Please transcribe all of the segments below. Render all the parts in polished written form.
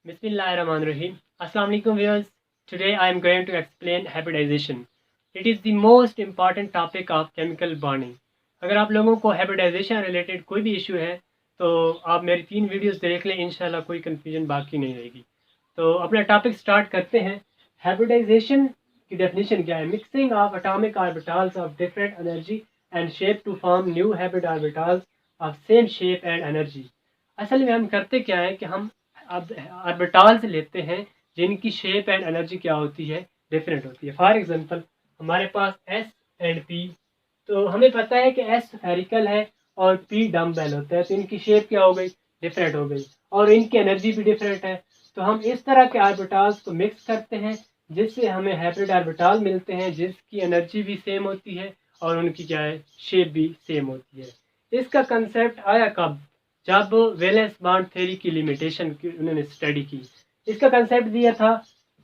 Bismillahirrahmanirrahim. Assalamu alaikum viewers. Today I am going to explain hybridization. It is the most important topic of chemical bonding. अगर आप लोगों को hybridization related कोई भी issue है तो आप मेरी 3 वीडियोस देख लें, इंशाल्लाह कोई कंफ्यूजन बाकी नहीं रहेगी। तो अपना टॉपिक स्टार्ट करते हैं। हाइब्रिडाइजेशन की डेफिनेशन क्या है? Mixing of atomic orbitals of different energy and shape to form new hybrid orbitals of same shape and energy. असल में हम करते क्या है कि हम अब ऑर्बिटल्स लेते हैं जिनकी शेप एंड एनर्जी क्या होती है, डिफरेंट होती है। फॉर एग्जांपल हमारे पास एस एंड पी, तो हमें पता है कि एस स्फेरिकल है और पी डम्बेल होता है, तो इनकी शेप क्या हो गई, डिफरेंट हो गई, और इनकी एनर्जी भी डिफरेंट है। तो हम इस तरह के ऑर्बिटल्स को मिक्स करते हैं जिससे हमें हाइब्रिड ऑर्बिटल मिलते हैं जिसकी एनर्जी भी सेम होती है और उनकी क्या है, शेप भी सेम होती है। इसका कंसेप्ट आया कब? जब वैलेंस बॉन्ड थ्योरी की लिमिटेशन की उन्होंने स्टडी की। इसका कंसेप्ट दिया था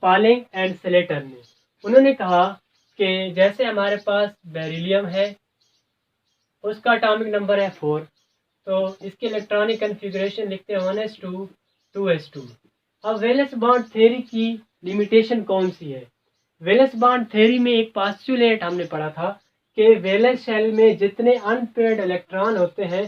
पॉलिंग एंड स्लेटर ने। उन्होंने कहा कि जैसे हमारे पास बेरिलियम है, उसका एटॉमिक नंबर है 4, तो इसके इलेक्ट्रॉनिक कन्फिग्रेशन लिखते हैं 1s2 2s2। अब वैलेंस बॉन्ड थ्योरी की लिमिटेशन कौन सी है? वैलेंस बॉन्ड थ्योरी में एक पोस्टुलेट हमने पढ़ा था कि वैलेंस शेल में जितने अनपेयर्ड इलेक्ट्रॉन होते हैं,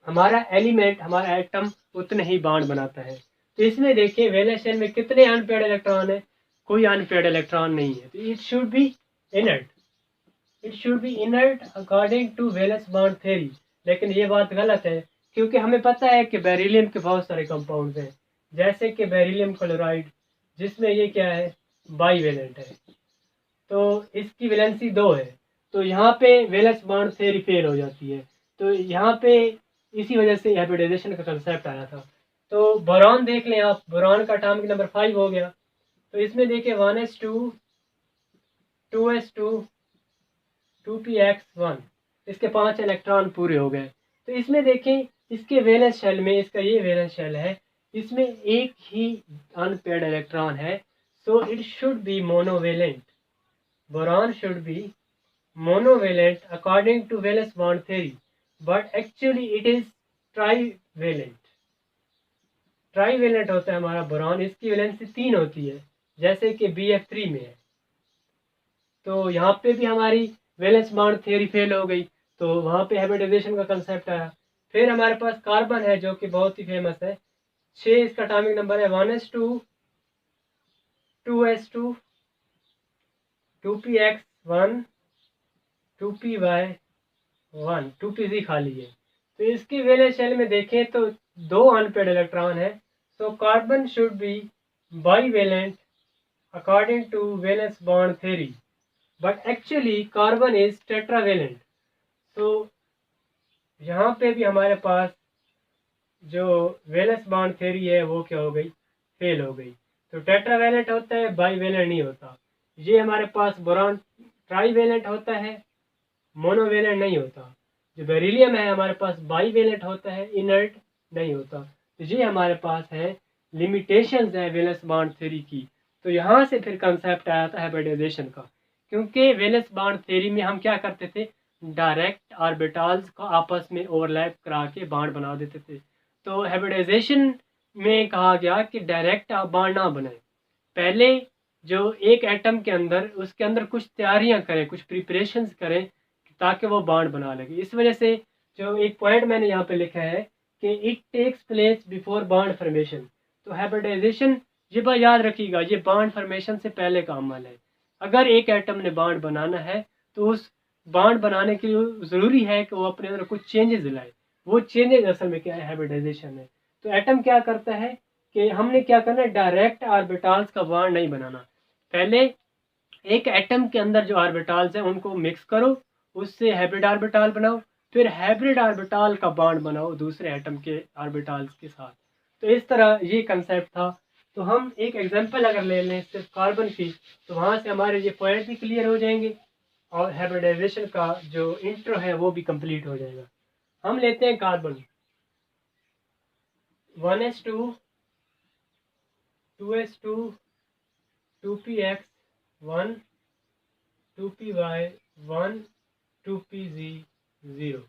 हमारा एलिमेंट, हमारा एटम उतने ही बॉन्ड बनाता है। तो इसमें देखिए वैलेंस शेल में कितने अनपेयर्ड इलेक्ट्रॉन है? कोई अनपेयर्ड इलेक्ट्रॉन नहीं है, तो it should be inert. It should be inert according to valence bond theory. लेकिन ये बात गलत है, क्योंकि हमें पता है कि बेरिलियम के बहुत सारे कंपाउंड्स हैं, जैसे कि बेरिलियम क्लोराइड, जिसमें ये क्या है, बाईवेलेंट है, तो इसकी वैलेंसी 2 है। तो यहाँ पे वैलेंस बॉन्ड थ्योरी फेल हो जाती है। तो यहाँ पे इसी वजह से हाइब्रिडाइजेशन का कंसेप्ट आया था। तो बोरॉन देख लें आप, बोरॉन का एटॉमिक नंबर 5 हो गया। तो इसमें देखिए 1s2 2s2 2px1, इसके 5 इलेक्ट्रॉन पूरे हो गए। तो इसमें देखें इसके वैलेंस शेल में, इसका ये वैलेंस शेल है, इसमें एक ही अनपेयर्ड इलेक्ट्रॉन है, so it should B monovalent. Boron should be monovalent according to valence bond theory, but actually it is trivalent। Trivalent होता है हमारा बोरॉन, इसकी वैलेंसी 3 होती है, जैसे कि BF3 में है। तो यहाँ पे भी हमारी वैलेंस बॉन्ड थ्योरी फेल हो गई, तो वहाँ पे हाइब्रिडाइजेशन का कंसेप्ट आया। फिर हमारे पास कार्बन है जो कि बहुत ही फेमस है, 6 इसका एटॉमिक नंबर है, 1s2 2s2 2px1 2py1 2pz खाली है। तो इसकी वैलेंस शेल में देखें तो 2 अनपेयर्ड इलेक्ट्रॉन है, so carbon should be bivalent according to valence bond theory, but actually carbon is tetravalent. तो यहाँ पे भी हमारे पास जो वैलेंस बॉन्ड थ्योरी है वो क्या हो गई, फेल हो गई। तो टेट्रावेलेंट होता है, बाईवेलेंट नहीं होता। ये हमारे पास बोरॉन ट्राईवेलेंट होता है, मोनोवेलेंट नहीं होता। जो बेरिलियम है हमारे पास बाईवेलेंट होता है, इनर्ट नहीं होता। तो ये हमारे पास है लिमिटेशंस है वैलेंस बॉन्ड थ्योरी की। तो यहाँ से फिर कंसेप्ट आया था हाइब्रिडाइजेशन का, क्योंकि वैलेंस बॉन्ड थ्योरी में हम क्या करते थे, डायरेक्ट ऑर्बिटल्स को आपस में ओवरलैप करा के बॉन्ड बना देते थे। तो हाइब्रिडाइजेशन में कहा गया कि डायरेक्ट आप बॉन्ड ना बनाए, पहले जो एक एटम के अंदर, उसके अंदर कुछ तैयारियां करें, कुछ प्रिपरेशंस करें ताकि वो बॉन्ड बना लगे। इस वजह से जो एक पॉइंट मैंने यहाँ पे लिखा है कि it takes place before bond formation. तो हाइब्रिडाइजेशन, ये बात याद रखिएगा, ये बॉन्ड फॉर्मेशन से पहले का अमल है। अगर एक एटम ने बॉन्ड बनाना है तो उस बॉन्ड बनाने के लिए ज़रूरी है कि वो अपने अंदर कुछ चेंजेस लाए। वो चेंजेस असल में क्या है, हाइब्रिडाइजेशन है। तो एटम क्या करता है कि हमने क्या करना है, डायरेक्ट ऑर्बिटल्स का बॉन्ड नहीं बनाना। पहले एक एटम के अंदर जो ऑर्बिटल्स हैं उनको मिक्स करो, उससे हाइब्रिड ऑर्बिटल बनाओ, फिर हाइब्रिड ऑर्बिटल का बॉन्ड बनाओ दूसरे एटम के ऑर्बिटल्स के साथ। तो इस तरह ये कंसेप्ट था। तो हम एक एग्जांपल अगर ले लें सिर्फ कार्बन की, तो वहाँ से हमारे ये पॉइंट भी क्लियर हो जाएंगे और हाइब्रिडाइजेशन का जो इंट्रो है वो भी कंप्लीट हो जाएगा। हम लेते हैं carbon, 1s2 2s2 2px1 2py1 2pz0।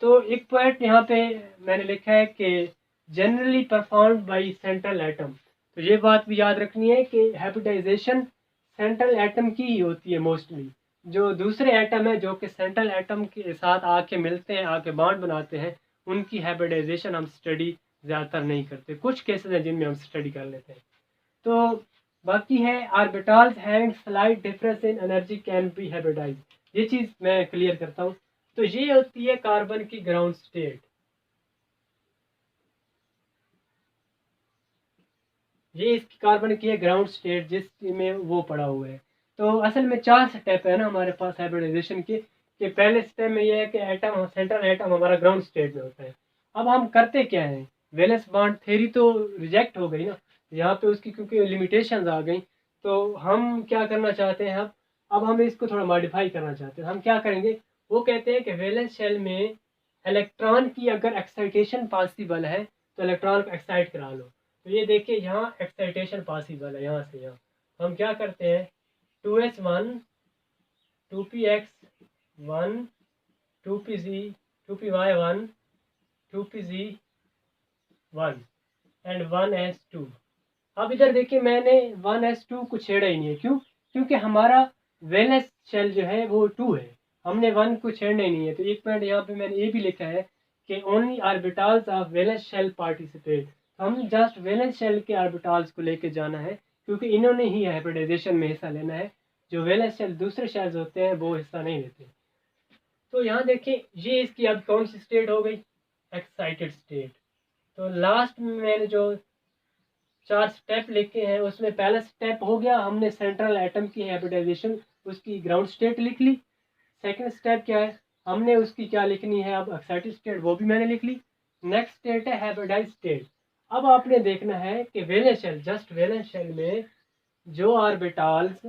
तो एक पॉइंट यहाँ पे मैंने लिखा है कि generally performed by central atom. तो ये बात भी याद रखनी है कि हाइब्रिडाइजेशन सेंट्रल एटम की ही होती है मोस्टली। जो दूसरे एटम है जो कि सेंट्रल एटम के साथ आके मिलते हैं, आके बॉन्ड बनाते हैं, उनकी हाइब्रिडाइजेशन हम स्टडी ज़्यादातर नहीं करते। कुछ केसेस हैं जिनमें हम स्टडी कर लेते हैं। तो बाकी है orbitals having slight difference in energy can be hybridise. ये चीज़ मैं क्लियर करता हूँ। तो ये होती है कार्बन की ग्राउंड स्टेट। ये इसकी कार्बन की है ग्राउंड स्टेट जिसमें वो पड़ा हुआ है। तो असल में 4 स्टेप है ना हमारे पास हाइब्रिडाइजेशन के। कि पहले स्टेप में ये है कि एटम, सेंट्रल एटम हमारा ग्राउंड स्टेट में होता है। अब हम करते क्या है, वैलेंस बॉन्ड थ्योरी तो रिजेक्ट हो गई ना यहाँ पे उसकी, क्योंकि लिमिटेशंस आ गई। तो हम क्या करना चाहते हैं, अब हम इसको थोड़ा मॉडिफाई करना चाहते हैं। हम क्या करेंगे, वो कहते हैं कि वैलेंस शेल में इलेक्ट्रॉन की अगर एक्साइटेशन पॉसिबल है तो इलेक्ट्रॉन को एक्साइट करा लो। तो ये देखिए यहाँ एक्साइटेशन पॉसिबल है, यहाँ से यहाँ। तो हम क्या करते हैं, 2s1 2px1 2pz 2py1 2pz1 and 1s2। अब इधर देखिए मैंने 1s2 को छेड़ा ही नहीं है। क्यों? क्योंकि हमारा वैलेंस शेल जो है वो 2 है, हमने 1 को छेड़ना ही नहीं है। तो एक पॉइंट यहाँ पे मैंने ये भी लिखा है कि only orbitals of valence shell participate. हम जस्ट वैलेंस शेल के आर्बिटल्स को लेके जाना है, क्योंकि इन्होंने ही हाइब्रिडाइजेशन में हिस्सा लेना है। जो वैलेंस शेल दूसरे शेल्स होते हैं वो हिस्सा नहीं लेते। तो यहाँ देखिए ये इसकी अब कौन सी स्टेट हो गई, एक्साइटेड स्टेट। तो लास्ट में मैंने जो 4 स्टेप लिखे हैं उसमें पहला स्टेप हो गया, हमने सेंट्रल एटम की हाइब्रिडाइजेशन उसकी ग्राउंड स्टेट लिख ली। सेकंड स्टेप क्या है, हमने उसकी क्या लिखनी है, अब एक्साइटेड स्टेट वो भी मैंने लिख ली। नेक्स्ट स्टेट है हाइब्रिडाइज स्टेट। अब आपने देखना है कि valence shell, just valence shell में जो ऑर्बिटल्स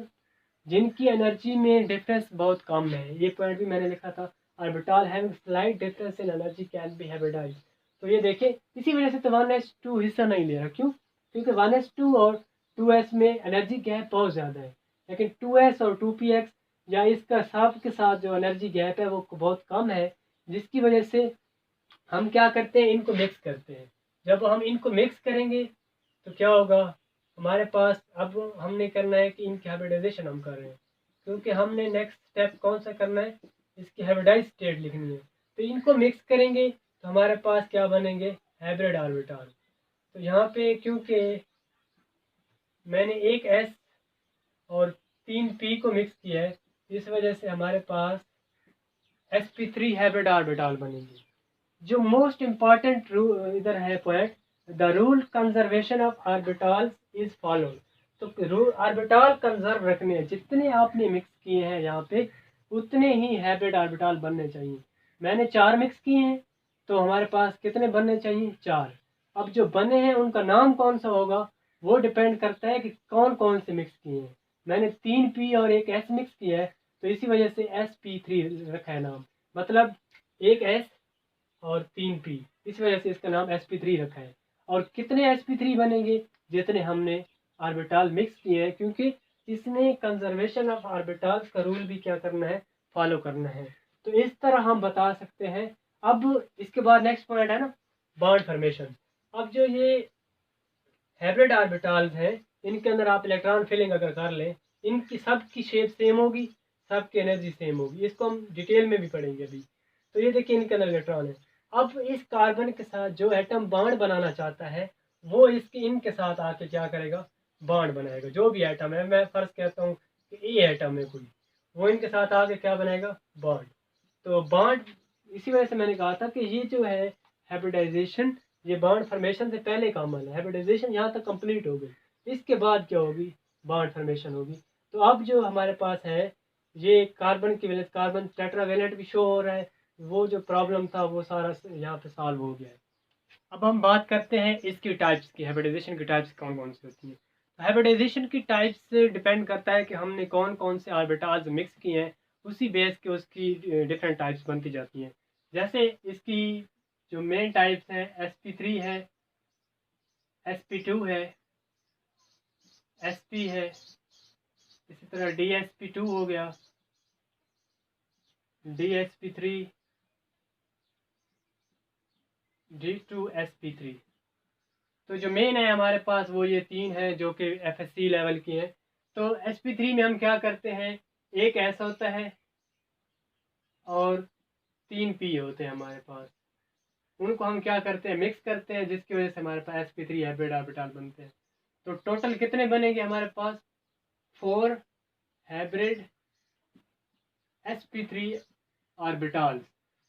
जिनकी एनर्जी में डिफरेंस बहुत कम है, ये पॉइंट भी मैंने लिखा था, orbital having slight difference in energy can be hybridise. तो ये देखिए इसी वजह से तो 1s2 हिस्सा नहीं ले रहा। क्यों? क्योंकि 1s2 और 2s में एनर्जी गैप बहुत ज़्यादा है, लेकिन 2s और 2px या इसका सब के साथ जो एनर्जी गैप है वो बहुत कम है, जिसकी वजह से हम क्या करते हैं, इनको मिक्स करते हैं। जब हम इनको मिक्स करेंगे तो क्या होगा, हमारे पास अब हमने करना है कि इनकी हाइब्रिडाइजेशन हम कर रहे हैं, क्योंकि हमने नेक्स्ट स्टेप कौन सा करना है, इसकी हाइब्रिडाइज स्टेट लिखनी है। तो इनको मिक्स करेंगे तो हमारे पास क्या बनेंगे, हाइब्रिड ऑर्बिटल। तो यहाँ पे क्योंकि मैंने एक एस और 3p को मिक्स किया है, इस वजह से हमारे पास sp3 हाइब्रिड ऑर्बिटल बनेंगे। जो मोस्ट इम्पॉर्टेंट इधर है point, the rule conservation of orbitals is followed. तो रूल ऑर्बिटल कंजर्व रखने हैं, जितने आपने मिक्स किए हैं यहाँ पे उतने ही हाइब्रिड ऑर्बिटल बनने चाहिए। मैंने 4 मिक्स किए हैं तो हमारे पास कितने बनने चाहिए, 4। अब जो बने हैं उनका नाम कौन सा होगा वो डिपेंड करता है कि कौन कौन से मिक्स किए हैं। मैंने 3p और एक s मिक्स किया है तो इसी वजह से sp3 रखा है नाम। मतलब एक s और 3p, इस वजह से इसका नाम sp3 रखा है। और कितने sp3 बनेंगे, जितने हमने ऑर्बिटल मिक्स किए हैं, क्योंकि इसने कंजर्वेशन ऑफ ऑर्बिटल्स का रूल भी क्या करना है, फॉलो करना है। तो इस तरह हम बता सकते हैं। अब इसके बाद नेक्स्ट पॉइंट है ना, बॉन्ड फॉर्मेशन। अब जो ये हाइब्रिड ऑर्बिटल्स हैं इनके अंदर आप इलेक्ट्रॉन फिलिंग अगर कर लें, इनकी सब की शेप सेम होगी, सबकी एनर्जी सेम होगी। इसको हम डिटेल में भी पढ़ेंगे अभी। तो ये देखिए इनके अंदर इलेक्ट्रॉन है। अब इस कार्बन के साथ जो एटम बॉन्ड बनाना चाहता है वो इसके इनके साथ आके क्या करेगा, बॉन्ड बनाएगा। जो भी एटम है, मैं फर्ज कहता हूँ कि ए एटम है कोई, वो इनके साथ आके क्या बनाएगा, बॉन्ड। तो बॉन्ड, इसी वजह से मैंने कहा था कि ये जो है हाइब्रिडाइजेशन, ये बॉन्ड फॉर्मेशन से पहले का अमल है। हाइब्रिडाइजेशन यहाँ तक कंप्लीट हो गई, इसके बाद क्या होगी, बॉन्ड फॉर्मेशन होगी। तो अब जो हमारे पास है ये कार्बन की वैलेंस, कार्बन टेट्रावेलेंट भी शो हो रहा है। वो जो प्रॉब्लम था वो सारा यहाँ पे सॉल्व हो गया है। अब हम बात करते हैं इसकी टाइप्स की, हाइब्रिडाइजेशन की टाइप्स कौन कौन सी होती हैं। हाइब्रिडाइजेशन की टाइप्स से डिपेंड करता है कि हमने कौन कौन से ऑर्बिटल्स मिक्स किए हैं, उसी बेस के उसकी डिफरेंट टाइप्स बनती जाती हैं। जैसे इसकी जो मेन टाइप्स हैं, sp3 है, sp2 है, sp है, इसी तरह dsp2 हो गया, dsp3, d2sp3। तो जो मेन है हमारे पास वो ये 3 है जो कि FSC लेवल की हैं। तो sp3 में हम क्या करते हैं, एक S होता है और 3 P होते हैं हमारे पास। उनको हम क्या करते हैं, मिक्स करते हैं, जिसकी वजह से हमारे पास sp3 हाइब्रिड ऑर्बिटल बनते हैं। तो टोटल कितने बनेंगे हमारे पास, 4 हाइब्रिड sp3 ऑर्बिटल्स।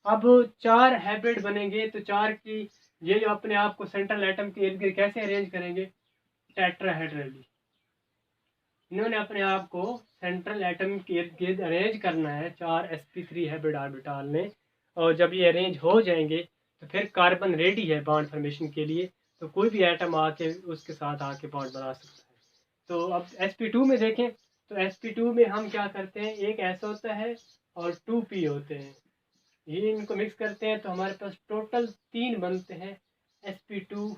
अब 4 हाइब्रिड बनेंगे तो 4 की ये जो अपने आप को सेंट्रल एटम के इर्द गिर्द कैसे अरेंज करेंगे, टेट्राहेड्रली। इन्होंने अपने आप को सेंट्रल एटम के इर्द गिर्द अरेंज करना है 4 sp3 हाइब्रिड ऑर्बिटल में। और जब ये अरेंज हो जाएंगे तो फिर कार्बन रेडी है बॉन्ड फॉर्मेशन के लिए, तो कोई भी एटम आके उसके साथ आके बॉन्ड बना सकता है। तो अब sp2 में देखें, तो sp2 में हम क्या करते हैं, एक S होता है और 2 P होते हैं। ये इनको मिक्स करते हैं तो हमारे पास टोटल 3 बनते हैं sp2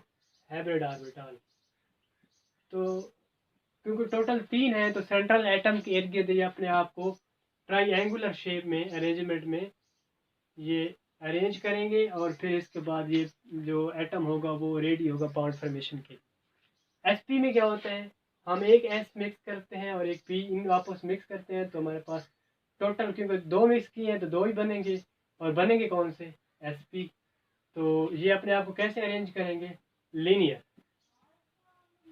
हाइब्रिड ऑर्बिटल। तो क्योंकि टोटल 3 है तो सेंट्रल एटम के इर्द गिर्द ये अपने आप को ट्राइंगुलर शेप में अरेंजमेंट में ये अरेंज करेंगे, और फिर इसके बाद ये जो एटम होगा वो रेडी होगा बॉन्ड फॉर्मेशन के। sp में क्या होता है, हम एक S मिक्स करते हैं और एक P, इन आपस मिक्स करते हैं तो हमारे पास टोटल, क्योंकि 2 मिक्स किए हैं तो 2 ही बनेंगे, और बनेंगे कौन से, sp। तो ये अपने आप को कैसे अरेंज करेंगे, लीनियर।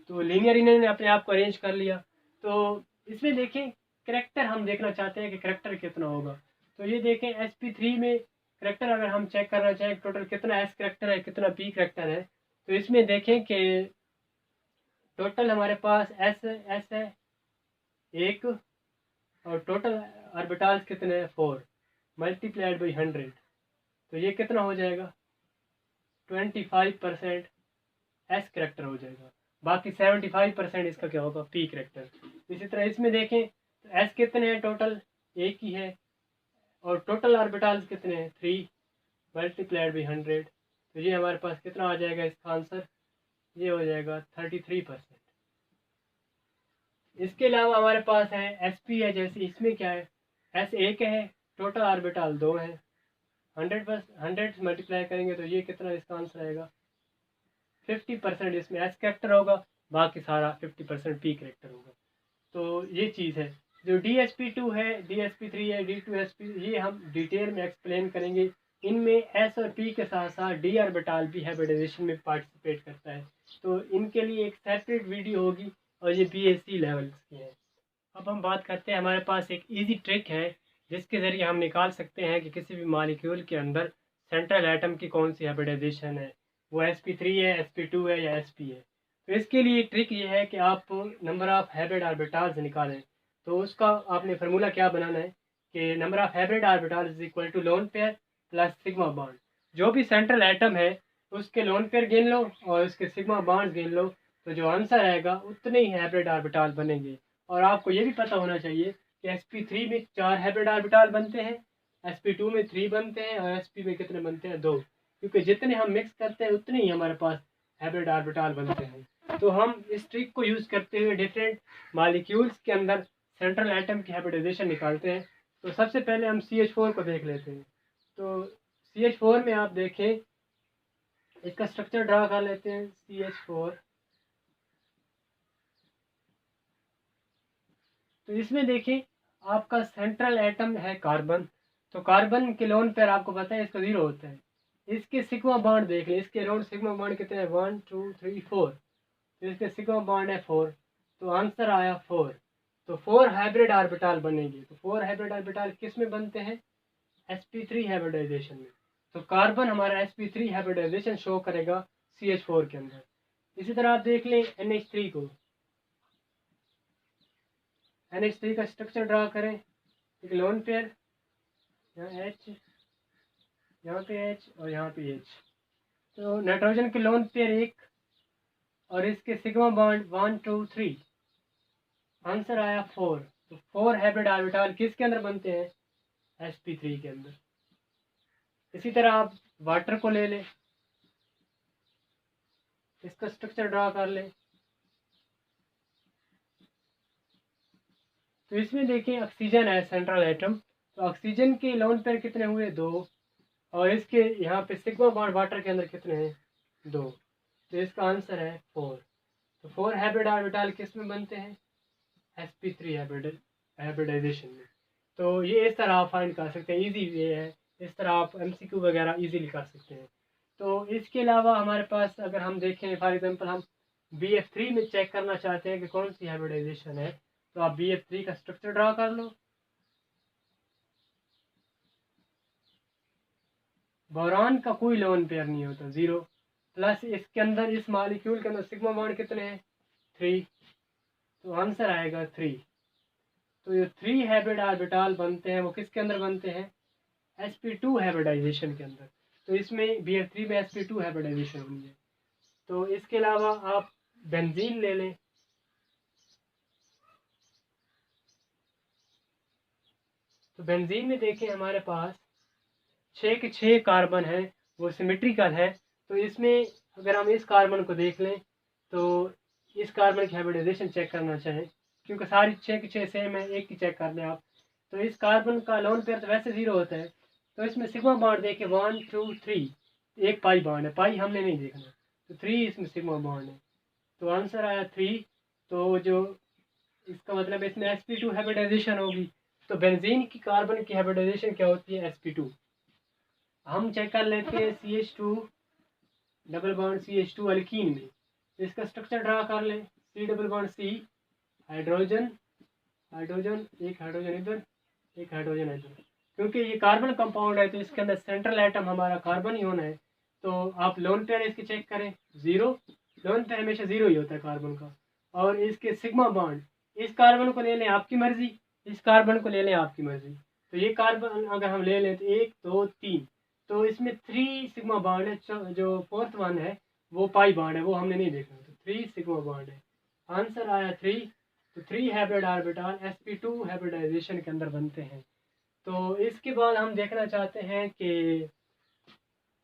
तो लीनियर इन्होंने अपने आप को अरेंज कर लिया। तो इसमें देखें करेक्टर हम देखना चाहते हैं कि करेक्टर कितना होगा। तो ये देखें sp3 में करेक्टर अगर हम चेक करना चाहें टोटल कितना S करेक्टर है कितना P करेक्टर है, तो इसमें देखें कि टोटल हमारे पास S है एक, और टोटल ऑर्बिटल्स कितने हैं 4 मल्टीप्लाइड बाई 100, तो ये कितना हो जाएगा 25% S करेक्टर हो जाएगा। बाकी 75% इसका क्या होगा, P करेक्टर। इसी तरह इसमें देखें तो S कितने हैं टोटल, एक ही है, और टोटल ऑर्बिटल्स कितने हैं 3 मल्टीप्लाइड बाई 100, तो ये हमारे पास कितना आ जाएगा इसका आंसर, ये हो जाएगा 33%। इसके अलावा हमारे पास है sp है, जैसे इसमें क्या है S एक है, टोटल ऑर्बिटल 2 है, 100 से मल्टीप्लाई करेंगे तो ये कितना इसका आंसर आएगा 50%। इसमें S करेक्टर होगा, बाकी सारा 50% P करेक्टर होगा। तो ये चीज़ है। जो DSP2 है, DSP3 है, D2sp, ये हम डिटेल में एक्सप्लेन करेंगे। इनमें S और P के साथ साथ D ऑर्बिटल भी हाइब्रिडाइजेशन में पार्टिसिपेट करता है, तो इनके लिए एक सेपरेट वीडियो होगी, और ये BSc लेवल्स की है। अब हम बात करते हैं, हमारे पास एक इजी ट्रिक है जिसके ज़रिए हम निकाल सकते हैं कि किसी भी मॉलिक्यूल के अंदर सेंट्रल एटम की कौन सी हाइब्रिडाइजेशन है, वो sp3 है, sp2 है या sp है। तो इसके लिए ट्रिक ये है कि आप नंबर ऑफ हाइब्रिड ऑर्बिटल्स निकालें। तो उसका आपने फार्मूला क्या बनाना है कि number of hybrid orbitals is equal to lone pair plus sigma bond. जो भी सेंट्रल एटम है उसके लोन पेयर गिन लो और उसके सिग्मा बॉन्ड गिन लो, तो जो आंसर आएगा उतने ही हाइब्रिड ऑर्बिटल बनेंगे। और आपको ये भी पता होना चाहिए कि sp3 में 4 हाइब्रिड ऑर्बिटल बनते हैं, sp2 में 3 बनते हैं, और sp में कितने बनते हैं 2, क्योंकि जितने हम मिक्स करते हैं उतने ही हमारे पास हाइब्रिड ऑर्बिटल बनते हैं। तो हम इस ट्रिक को यूज़ करते हुए डिफरेंट मॉलिक्यूल्स के अंदर सेंट्रल एटम की हाइब्रिडाइजेशन निकालते हैं। तो सबसे पहले हम CH4 को देख लेते हैं। तो CH4 में आप देखें, इसका स्ट्रक्चर ड्रा कर लेते हैं CH4। तो इसमें देखिए आपका सेंट्रल एटम है कार्बन, तो कार्बन के लोन पेयर आपको पता है इसका 0 होता है। इसके सिग्मा बॉन्ड देख लें, इसके अराउंड सिग्मा बॉन्ड कितने हैं 1 2 3 4, तो इसके सिग्मा बॉन्ड है 4, तो आंसर आया 4। तो 4 हाइब्रिड ऑर्बिटल बनेंगे। तो 4 हाइब्रिड ऑर्बिटल किस में बनते हैं, sp3 हाइब्रिडाइजेशन में। तो कार्बन हमारा sp3 हाइब्रिडाइजेशन शो करेगा CH4 के अंदर। इसी तरह आप देख लें NH3 को, NH3 का स्ट्रक्चर ड्रा करें, एक लोन पेयर, यहाँ H, यहाँ पे H और यहाँ पे H। तो नाइट्रोजन के लोन पेयर एक, और इसके सिग्मा बॉन्ड 1 2 3, आंसर आया 4। तो 4 हाइब्रिड ऑर्बिटल किसके अंदर बनते हैं, sp3 के अंदर। इसी तरह आप वाटर को ले लें, इसका स्ट्रक्चर ड्रा कर लें। तो इसमें देखिए ऑक्सीजन है सेंट्रल एटम, तो ऑक्सीजन के लोन पेयर कितने हुए 2, और इसके यहाँ पे सिग्मा बॉन्ड वाटर के अंदर कितने हैं 2। तो इसका आंसर है 4। तो 4 हाइब्रिड ऑर्बिटल किस में बनते हैं? sp3 हाइब्रिडाइजेशन में। तो ये इस तरह आप फाइंड कर सकते हैं, इजी वे है, इस तरह आप MCQ वगैरह इजीली कर सकते हैं। तो इसके अलावा हमारे पास अगर हम देखें, फॉर एग्जांपल हम BF3 में चेक करना चाहते हैं कि कौन सी हाइब्रिडाइजेशन है, तो आप BF3 का स्ट्रक्चर ड्रा कर लो। बोरॉन का कोई लोन पेयर नहीं होता, 0, प्लस इसके अंदर इस मॉलिक्यूल के अंदर सिग्मा बॉन्ड कितने हैं? 3, तो आंसर आएगा 3। तो ये 3 हाइब्रिड ऑर्बिटल बनते हैं, वो किसके अंदर बनते हैं? sp2 हाइब्रिडाइजेशन के अंदर। तो इसमें BF3 में sp2 हाइब्रिडाइजेशन हुई है। तो इसके अलावा आप बेंजीन ले लें। तो बेंजीन में देखें हमारे पास 6 के 6 कार्बन है, वो सिमेट्रिकल है। तो इसमें अगर हम इस कार्बन को देख लें तो इस कार्बन की हाइब्रिडाइजेशन चेक करना चाहें, क्योंकि सारी 6 के 6 सेम है, एक की चेक कर लें आप। तो इस कार्बन का लोन पेयर तो वैसे 0 होता है, तो इसमें सिग्मा बॉन्ड देखें 1 2 3, एक पाई बॉन्ड है, पाई हमने नहीं देखना, तो 3 इसमें सिग्मा बॉन्ड है। तो आंसर आया 3। तो जो इसका मतलब इसमें sp2 हाइब्रिडाइजेशन होगी। तो बेंजीन की कार्बन की हाइब्रिडाइजेशन क्या होती है? sp2। हम चेक कर लेते हैं CH2 double bond CH2 alkyne में। इसका स्ट्रक्चर ड्रा कर लें, C double bond C, hydrogen hydrogen, एक हाइड्रोजन इधर, एक हाइड्रोजन इधर। क्योंकि ये कार्बन कंपाउंड है तो इसके अंदर सेंट्रल एटम हमारा कार्बन ही होना है। तो आप लोन पेयर इसके चेक करें, 0, लोन पेयर हमेशा 0 ही होता है कार्बन का। और इसके सिग्मा बॉन्ड, इस कार्बन को ले लें आपकी मर्जी, इस कार्बन को ले लें आपकी मर्जी। तो ये कार्बन अगर हम ले लें तो 1 2 3, तो इसमें 3 सिग्मा बॉन्ड है, जो फोर्थ वन है वो पाई बॉन्ड है, वो हमने नहीं देखना। तो 3 सिग्मा बॉन्ड है, आंसर आया 3। तो 3 हाइब्रिड ऑर्बिटल sp2 हाइब्रिडाइजेशन के अंदर बनते हैं। तो इसके बाद हम देखना चाहते हैं कि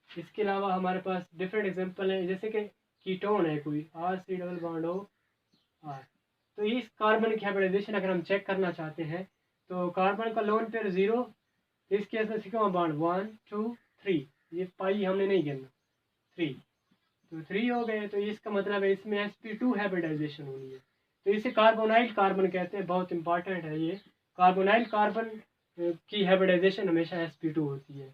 इसके अलावा हमारे पास डिफरेंट एग्जांपल है, जैसे कि कीटोन है कोई RC double bond O R। तो इस कार्बन की हाइब्रिडाइजेशन अगर हम चेक करना चाहते हैं तो कार्बन का लोन पेयर 0, इस केस में सिग्मा बॉन्ड 1 2 3, ये पाई हमने नहीं गिनना, 3, तो 3 हो गए। तो इसका मतलब है इसमें sp2 हाइब्रिडाइजेशन होनी है। तो इसे कार्बोनाइल कार्बन कहते हैं, बहुत इंपॉर्टेंट है ये। कार्बोनाइल कार्बन की हाइब्रिडाइजेशन हमेशा sp2 होती है।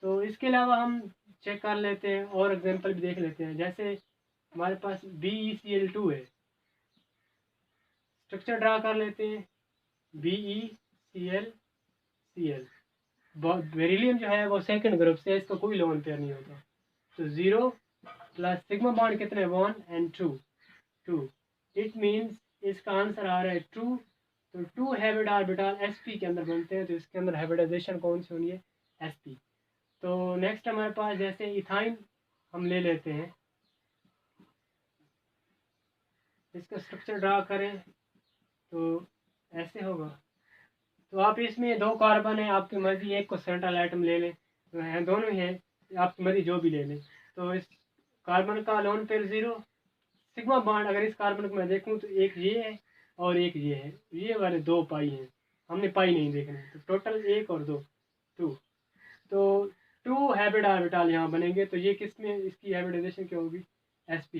तो इसके अलावा हम चेक कर लेते हैं और एग्जांपल भी देख लेते हैं, जैसे हमारे पास BeCl2 है, स्ट्रक्चर ड्रा कर लेते हैं, BeCl Cl। बेरिलियम जो है वो सेकंड ग्रुप से, इसका कोई लोन पेयर नहीं होता। तो 0 प्लस सिग्मा बॉन्ड कितने, 1 and 2, इट मीन्स इसका आंसर आ रहा है 2। तो 2 हाइब्रिड ऑर्बिटल sp के अंदर बनते हैं, तो इसके अंदर हाइब्रिडाइजेशन कौन सी होनी है? sp। तो नेक्स्ट हमारे पास जैसे इथाइन हम ले लेते हैं, इसका स्ट्रक्चर ड्रा करें तो ऐसे होगा। तो आप इसमें 2 कार्बन है, आपकी मर्जी, एक को सेंट्रल एटम ले लें, तो हैं दोनों ही हैं, आपकी मर्जी जो भी ले लें। तो इस कार्बन का लोन पेयर 0, सिग्मा बॉन्ड अगर इस कार्बन को मैं देखूं तो एक ये है और एक ये है, ये वाले 2 पाई हैं, हमने पाई नहीं देखना। तो टोटल 1 और 2 2, तो 2 हाइब्रिड ऑर्बिटल यहाँ बनेंगे। तो ये किस में इसकी हाइब्रिडाइजेशन क्या होगी? sp है।